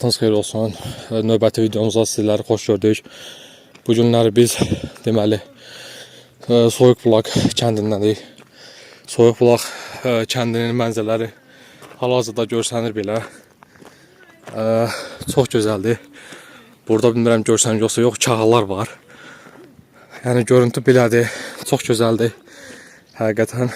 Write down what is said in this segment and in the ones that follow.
Vaxtınız xeyir olsun. Növbəti videomuzda sizləri xoş gördük. Bu günləri biz deməli Soyuqbulaq kəndindənik. Soyuqbulaq kəndinin mənzərələri hal-hazırda görsənir belə. Çox gözəldir. Burada bilmirəm görsən yoxsa yox, çağalar var. Yəni görüntü belədir. Çox gözəldir. Həqiqətən.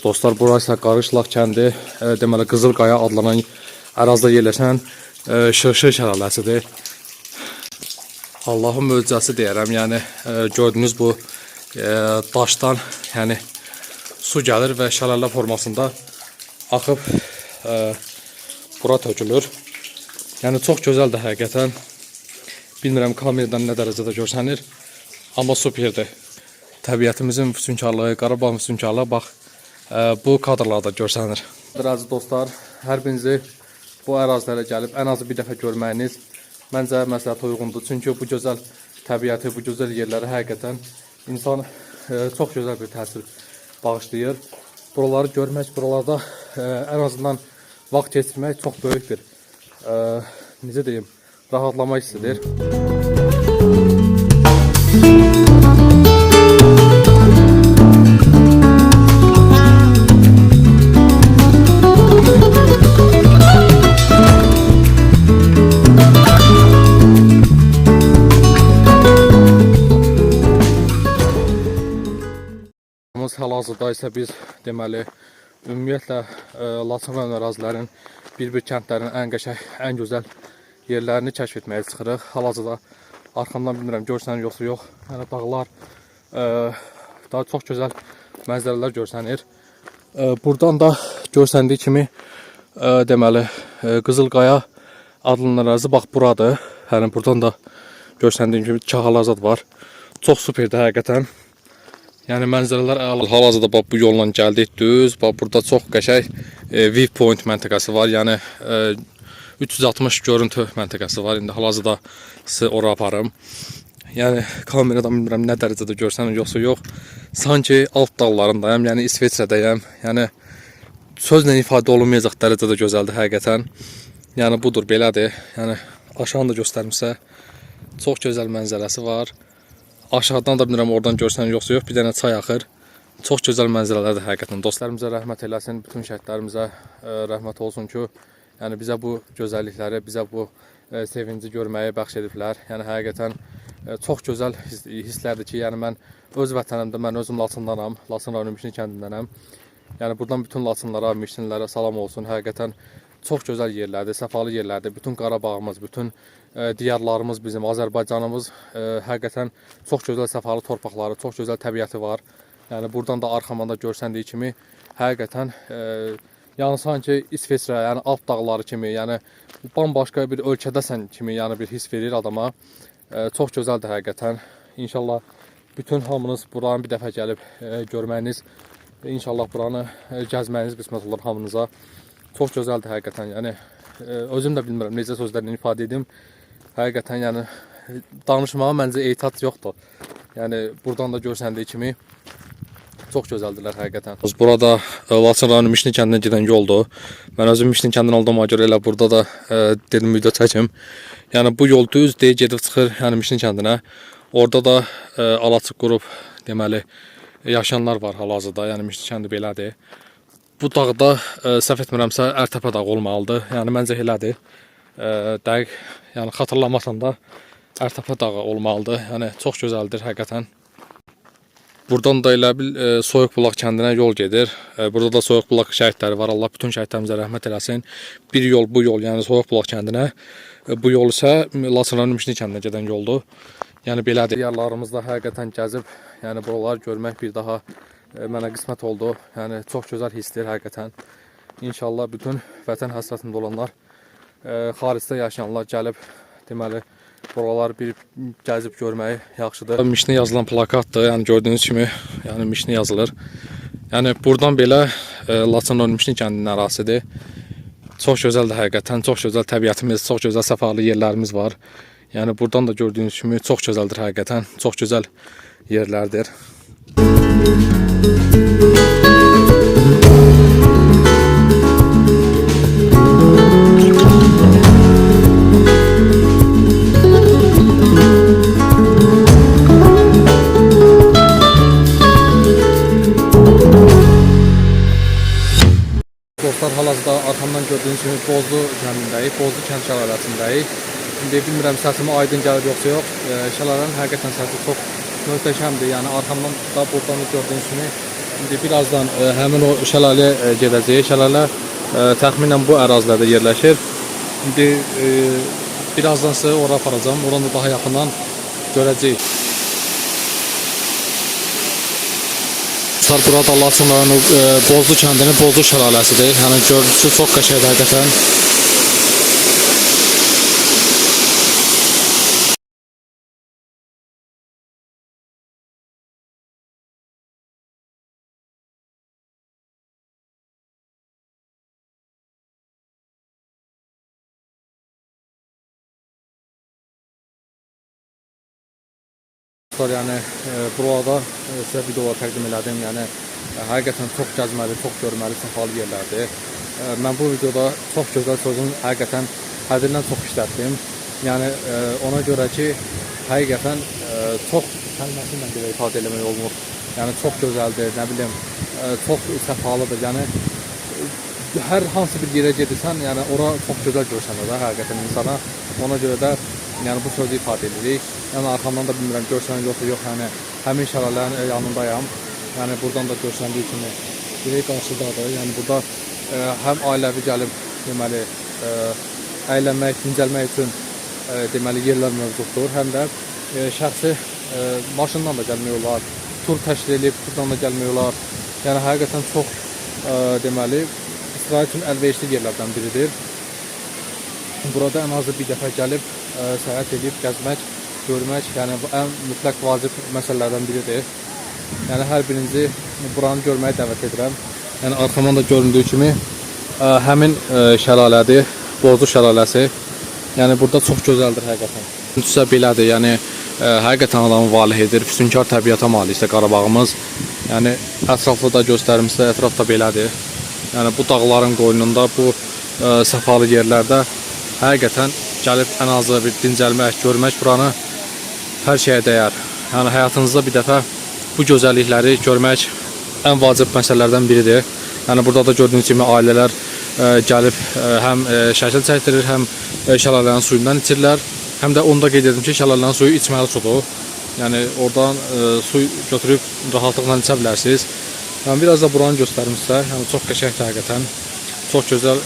Dostlar, burası Qarışlaq kəndi, deməli Qızılqaya adlanan ərazidə yerləşən Şırşır şəlaləsidir. Allahın möcüzəsi deyərəm. Yəni gördüyünüz bu daşdan, yəni su gəlir və şəlalə formasında axıb bura tökülür. Yəni çox gözəldir həqiqətən. Bilmirəm kameradan nə dərəcədə görsənir, amma superdir. Təbiətimizin füsunkarlığı, Qarabağ füsunkarlığı bax bu kadrlarda görsənir. Əziz dostlar, hər birinizi bu ərazilərə gəlib ən azı bir dəfə görməyiniz məncə məsləhətə uyğundur. Çünki bu gözəl təbiəti, bu gözəl yerləri həqiqətən insan çox gözəl bir təsir bağışlayır. Buraları görmək, buralarda ən azından vaxt keçirmək çox böyük bir necə deyim, rahatlama hissidir. Hal-hazırda isə biz deməli ümumiyyətlə Laçın rayon ərazilərin bir-bir kəndlərin ən qəşəng, ən gözəl yerlərini kəşf etməyə çıxırıq. Hal-hazırda arxamdan bilmirəm görsən yoxsa yox, yəni dağlar, daha çox gözəl mənzərələr görsənir. Buradan da görsəndiyi kimi deməli Qızılqaya adlanan ərazi bax buradır. Yəni buradan da görsəndiyi kimi çağalar zad var. Çox superdir həqiqətən. Yəni mənzərələr əla. Hal-hazırda bax bu yolla gəldik düz. Bax burada çox qəşəng viewpoint məntəqəsi var. Yəni 360 görüntü məntəqəsi var. İndi hal-hazırda sizi ora aparım. Yəni kameradan bilmirəm nə dərəcədə görsənir yoxsa yox. Sanki alt dağlarındayım, yəni İsveçrədəyəm. Yəni sözlə ifadə olunmayacaq dərəcədə gözəldir həqiqətən. Yəni budur, belədir. Yəni aşağıda da göstərmişsə çox gözəl mənzərəsi var. Aşağıdan da bilmirəm oradan görsən yoxsa yox, bir dənə çay axır. Çox gözəl mənzərələrdir həqiqətən. Dostlarımıza rəhmət eləsin, bütün şəhidlərimizə rəhmət olsun ki, yəni bizə bu gözəllikləri, bizə bu sevinci görməyi bəxş ediblər. Yəni həqiqətən çox gözəl hisslərdir ki, yəni mən öz vətənimdə, mən özüm Laçındanam, Laçın rayonu Mişni kəndindənəm. Yəni buradan bütün Laçınlara, Mişninlərə salam olsun. Həqiqətən çox gözəl yerlərdir, səfalı yerlərdir. Bütün Qarabağımız, bütün diyarlarımız bizim, Azərbaycanımız həqiqətən çox gözəl səfalı torpaqları, çox gözəl təbiəti var. Yəni buradan da arxamanda görsəndiyi kimi həqiqətən yəni sanki İsveçrə, yəni Alp dağları kimi, yəni bambaşqa bir ölkədəsən kimi yəni bir hiss verir adama. Çox gözəldir həqiqətən. İnşallah bütün hamınız buranı bir dəfə gəlib görməyiniz, İnşallah buranı gəzməyiniz qismət olur hamınıza. Çox gözəldir həqiqətən. Yəni özüm də bilmirəm necə sözlərlə ifadə edim. Həqiqətən yəni danışmağa məncə ehtiyat yoxdur. Yəni buradan da görsəndiyi kimi çox gözəldirlər həqiqətən. Burada Laçın rayonu Mişni kəndinə gedən yoldur. Mən özüm Mişni kəndinə olduğuma görə elə burada da dedim video çəkim. Yəni bu yol düz deyə gedib çıxır yəni Mişni kəndinə. Orada da alaçıq qrup deməli yaşayanlar var hal-hazırda. Yəni Mişni kəndi belədir. Bu dağda səhv etmirəmsə Ərtəpə dağı olmalıdır. Yəni məncə elədir. Dəqiq, yəni xatırlamasam da Ərtəpə dağı olmalıdır. Yəni çox gözəldir həqiqətən. Buradan da elə bil Soyuqbulaq kəndinə yol gedir. Burada da Soyuqbulaq şəhidləri var. Allah bütün şəhidlərimizə rəhmət eləsin. Bir yol bu yol, yəni Soyuqbulaq kəndinə. Bu yol isə Laçın rayonu Mişni kəndinə gedən yoldur. Yəni belədir. Yerlərimizdə həqiqətən gəzib, yəni buraları görmək bir daha mənə qismət oldu. Yəni çox gözəl hissdir həqiqətən. İnşallah bütün vətən həsrətində olanlar, xaricdə yaşayanlar gəlib deməli buralar bir gəzib görməyi yaxşıdır. Mişni yazılan plakatdır. Yəni gördüyünüz kimi, yəni Mişni yazılır. Yəni buradan belə Laçın Mişni kəndinin ərazisidir. Çox gözəldir həqiqətən. Çox gözəl təbiətimiz, çox gözəl səfalı yerlərimiz var. Yəni buradan da gördüyünüz kimi çox gözəldir həqiqətən. Çox gözəl yerlərdir. Dostlar, hal-hazırda arxamdan gördüyünüz kimi Bozlu kəndindəyik, Bozlu kənd şəlaləsindəyik. İndi bilmirəm səsimi aydın gəlir yoxsa yox. Şəlalənin həqiqətən səsi çox möhtəşəmdir. Yəni arxamdan da buradan da gördüyünüz kimi indi birazdan həmin o şəlaləyə gedəcəyik. Şəlalə təxminən bu ərazilərdə yerləşir. İndi birazdan sizə ora aparacağım. Oranı da daha yaxından görəcəyik. Burada Laçın rayonu Bozlu kəndinin Bozlu şəlaləsidir. Yəni görüntüsü çox qəşəngdir həqiqətən. Yəni burada sizə videolar təqdim elədim. Yəni həqiqətən çox gəzməli, çox görməli, səfalı yerlərdir. Mən bu videoda çox gözəl sözün həqiqətən həddindən çox işlətdim. Yəni ona görə ki, həqiqətən çox kəlməsi ilə belə ifadə eləmək olmur. Yəni çox gözəldir, nə bilim, çox səfalıdır. Yəni hər hansı bir yerə gedirsən, yəni ora çox gözəl görsənir də həqiqətən insana. Ona görə də yəni bu sözü ifadə edirik. Yəni arxamdan da bilmirəm görsənir yoxsa yox. Yəni həmin şəlalənin yanındayam. Yəni buradan da görsəndiyi kimi direkt qarşıdadır. Yəni burada həm ailəvi gəlib deməli əylənmək, dincəlmək üçün deməli yerlər mövcuddur. Həm də şəxsi maşından da gəlmək olar. Tur təşkil edib buradan da gəlmək olar. Yəni həqiqətən çox deməli istirahət üçün əlverişli yerlərdən biridir. Burada ən azı bir dəfə gəlib səyahət edib, gəzmək, görmək, yəni bu ən mütləq vacib məsələlərdən biridir. Yəni hər birinizi buranı görməyə dəvət edirəm. Yəni arxamdan da göründüyü kimi həmin şəlalədir, Bozlu şəlaləsi. Yəni burada çox gözəldir həqiqətən. Görüntüsə belədir, yəni həqiqətən adamı valeh edir, füsunkar təbiata malikdir Qarabağımız. Yəni ətraflı da göstərmişsə, ətraf da belədir. Yəni bu dağların qoynunda, bu səfalı yerlərdə həqiqətən gəlib ən azı bir dincəlmək, görmək buranı hər şeyə dəyər. Yəni həyatınızda bir dəfə bu gözəllikləri görmək ən vacib məsələlərdən biridir. Yəni burada da gördüyünüz kimi ailələr gəlib həm şəkil çəkdirir, həm şəlalənin suyundan içirlər. Həm də onu da qeyd edim ki, şəlalənin suyu içməli sudur. Yəni oradan su götürüb rahatlıqla içə bilərsiniz. Yəni biraz da buranı göstərmişsə, yəni çox qəşəngdir həqiqətən. Çox gözəl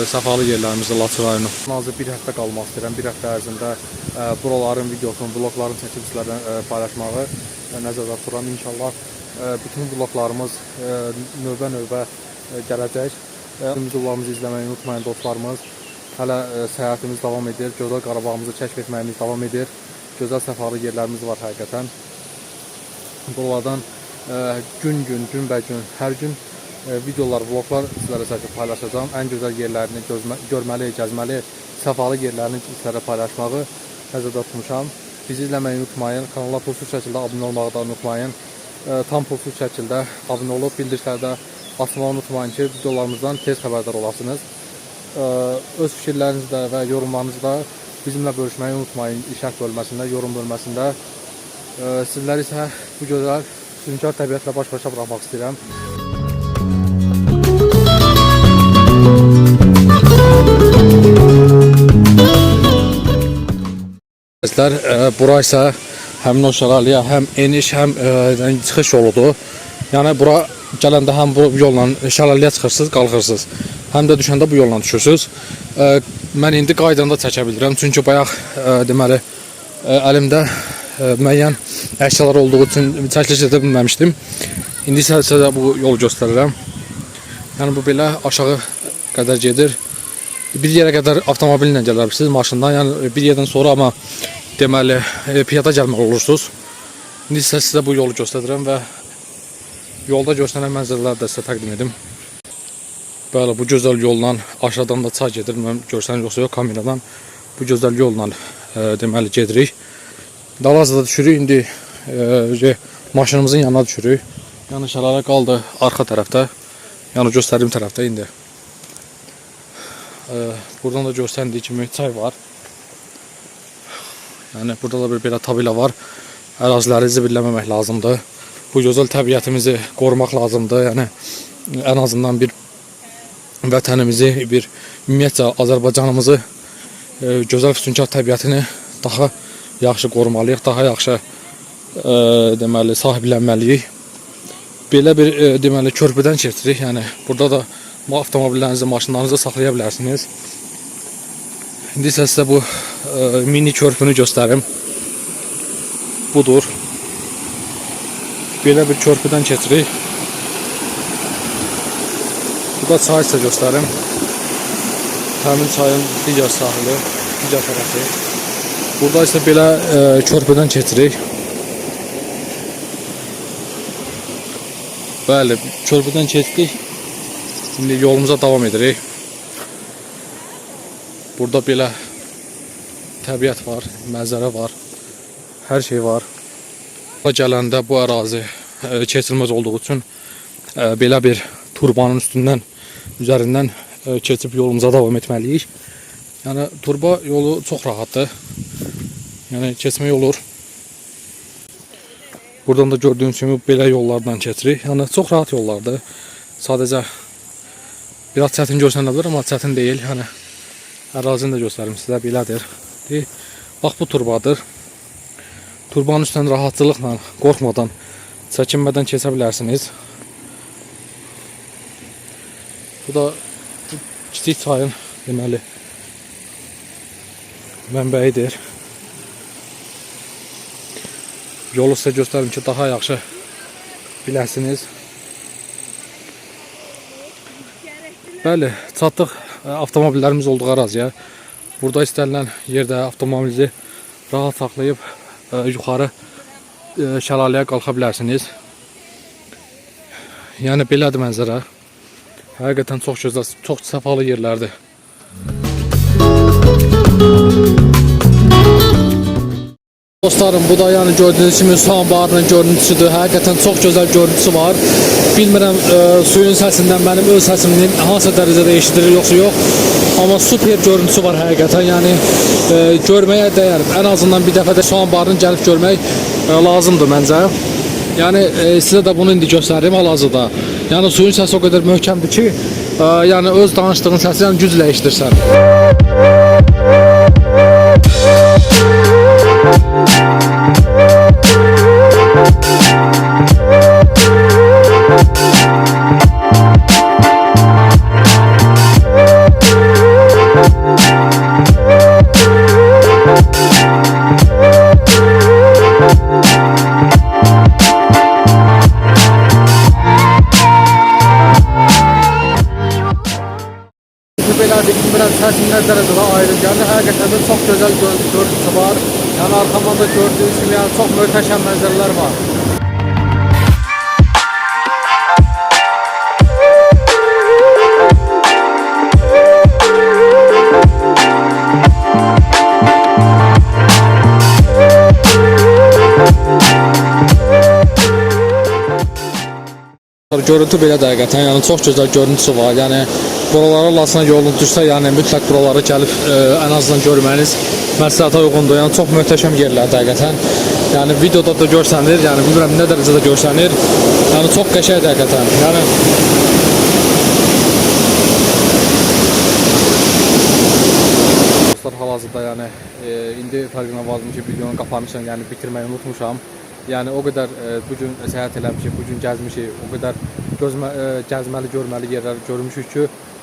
səfalı yerlərimizdə Laçın rayonu. Azı bir həftə qalmaq istəyirəm. Bir həftə ərzində buraların videosunu, vlogların çəkilişlərini paylaşmağı nəzərdə tuturam. İnşallah bütün vloglarımız növbə-növbə gələcək. Videolarımızı izləməyi unutmayın dostlarımız. Hələ səyahətimiz davam edir. Gözəl Qarabağımızı kəşf etməyimiz davam edir. Gözəl səfalı yerlərimiz var həqiqətən. Buralardan günbəgün, hər gün videolar, vloglar sizlərə çəkib paylaşacağım. Ən gözəl yerlərini görməli, gəzməli, səfalı yerlərini sizlərə paylaşmağı nəzərdə tutmuşam. Bizi izləməyi unutmayın. Kanala pulsuz şəkildə abunə olmağı da unutmayın. Tam pulsuz şəkildə abunə olub bildirişləri də açmağı unutmayın ki, videolarımızdan tez xəbərdar olasınız. Öz fikirlərinizdə və yorumlarınızda bizimlə bölüşməyi unutmayın. İşaret bölməsində, yorum bölməsində. Sizləri isə bu gözəl, füsunkar təbiətlə baş-başa buraxmaq istəyirəm. Bura isə həmin o şəlaləyə həm eniş, həm çıxış yoludur. Yəni bura gələndə həm bu yolla şəlaləyə çıxırsınız, qalxırsınız. Həm də düşəndə bu yolla düşürsünüz. Mən indi qaydanda çəkə bilirəm. Çünki bayaq deməli əlimdə müəyyən əşyalar olduğu üçün çəkiliş edə bilməmişdim. İndi sizə bu yolu göstərirəm. Yəni bu belə aşağı qədər gedir. Bir yerə qədər avtomobillə gələ bilirsiniz, maşından. Yəni bir yerdən sonra amma deməli piyada gəlməli olursunuz. İndi sizə bu yolu göstərirəm və yolda göstərilən mənzərələri də sizə təqdim edim. Bəli, bu gözəl yolla aşağıdan da çay gedir. Mən görsəniz yoxsa yox kameradan bu gözəl yolla deməli gedirik. Hal-hazırda düşürük. İndi maşınımızın yanına düşürük. Yəni şəlalə qaldı arxa tərəfdə. Yəni göstərdiyim tərəfdə indi. Buradan da göstərildiyi kimi çay var. Yəni burada da bir belə tabela var. Əraziləri zibilləməmək lazımdır. Bu gözəl təbiətimizi qorumaq lazımdır. Yəni ən azından bir vətənimizi, bir ümumiyyətcə Azərbaycanımızı, gözəl füsunkar təbiətini daha yaxşı qorumalıyıq, daha yaxşı deməli sahiblənməliyik. Belə bir deməli körpüdən keçirik. Yəni burada da avtomobillərinizi, maşınlarınızı saxlaya bilərsiniz. İndi sizə bu mini körpünü göstərim. Budur. Belə bir körpüdən keçirik. Bu da çay sizə göstərim. Həmin çayın digər sahili, digər tərəfi. Burada isə belə körpüdən keçirik. Bəli, körpüdən keçdik. Şimdi yolumuza davam edirik. Burada belə təbiət var, mənzərə var, hər şey var. Gələndə bu ərazi keçilməz olduğu üçün belə bir turbanın üzərindən keçib yolumuza davam etməliyik. Yəni turba yolu çox rahatdır. Yəni keçmək olur. Buradan da gördüyünüz kimi belə yollardan keçirik. Yəni çox rahat yollardır. Sadəcə biraz çətin görsənə bilər, amma çətin deyil. Yəni ərazini də göstərim sizə, belədir. Bax bu turbadır. Turbanın üstündən rahatçılıqla, qorxmadan, çəkinmədən keçə bilərsiniz. Bu da kiçik çayın deməli mənbəyidir. Yolu sizə göstərim ki, daha yaxşı biləsiniz. Bəli, çatdıq avtomobillərimiz olduğu əraziyə. Burada istənilən yerdə avtomobilinizi rahat saxlayıb yuxarı şəlaləyə qalxa bilərsiniz. Yəni belədir mənzərə. Həqiqətən çox gözəl, çox səfalı yerlərdir. Dostlarım, bu da yəni gördüyünüz kimi su anbarının görüntüsüdür. Həqiqətən çox gözəl görüntüsü var. Bilmirəm suyun səsindən mənim öz səsimin hansı dərəcədə eşidilir yoxsa yox. Amma super görüntüsü var həqiqətən. Yəni görməyə dəyər. Ən azından bir dəfə də su anbarını gəlib görmək lazımdır məncə. Yəni sizə də bunu indi göstərim hal-hazırda. Yəni suyun səsi o qədər möhkəmdir ki, yəni öz danışdığın səsi yəni güclə eşidirsən. Bilmirəm səsin nə dərəcədə ayrı gəldi. Həqiqətən də çox gözəl görüntüsü var. Yəni arxamda da gördüyünüz kimi yəni çox möhtəşəm mənzərələr var. Görüntü belə dəqiqətən, yəni çox gözəl görüntüsü var. Yəni buralara Lasına yolunuz düşsə, yəni mütləq buraları gəlib ən azından görməniz məsləhətə uyğundur. Yəni çox möhtəşəm yerlər dəqiqətən. Yəni videoda da görsənir, yəni bilmirəm nə dərəcədə görsənir. Yəni çox qəşəng dəqiqətən. Yəni dostlar, hal-hazırda yəni indi fərqinə vardım ki, videonun qapanışını yəni bitirməyi unutmuşam. Yəni o qədər bugün səyahət eləmişik, bugün gəzmişik, o qədər gəzməli, görməli yerlər görmüşük ki,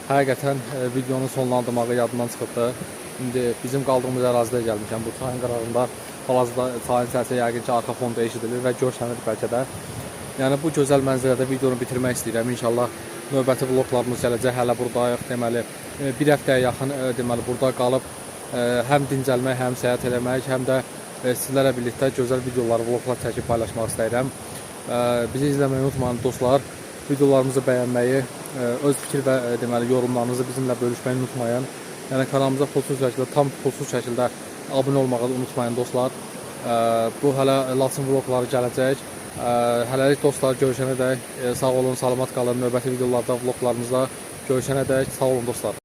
həqiqətən videonun sonlandırmağı yadımdan çıxıbdı. İndi bizim qaldığımız ərazidə gəlmişəm. Bu çayın qırağında hal-hazırda çayın səsi yəqin ki arxa fonda eşidilir və görsənir bəlkə də. Yəni bu gözəl mənzərədə videonu bitirmək istəyirəm. İnşallah növbəti vloqlarımız gələcək. Hələ buradayıq. Deməli, bir həftəyə yaxın deməli burada qalıb həm dincəlmək, həm səyahət eləmək, həm də sizlərlə birlikdə gözəl videolar, vloqlar çəkib paylaşmaq istəyirəm. Bizi izləməyi unutmayın dostlar. Videolarımızı bəyənməyi, öz fikir və deməli yorumlarınızı bizimlə bölüşməyi unutmayın. Yəni kanalımıza pulsuz şəkildə, tam pulsuz şəkildə abunə olmağı unutmayın dostlar. Bu hələ Laçın vloqları gələcək. Hələlik dostlar, görüşənədək sağ olun, salamat qalın. Növbəti videolarda, vloqlarımızda görüşənədək sağ olun dostlar.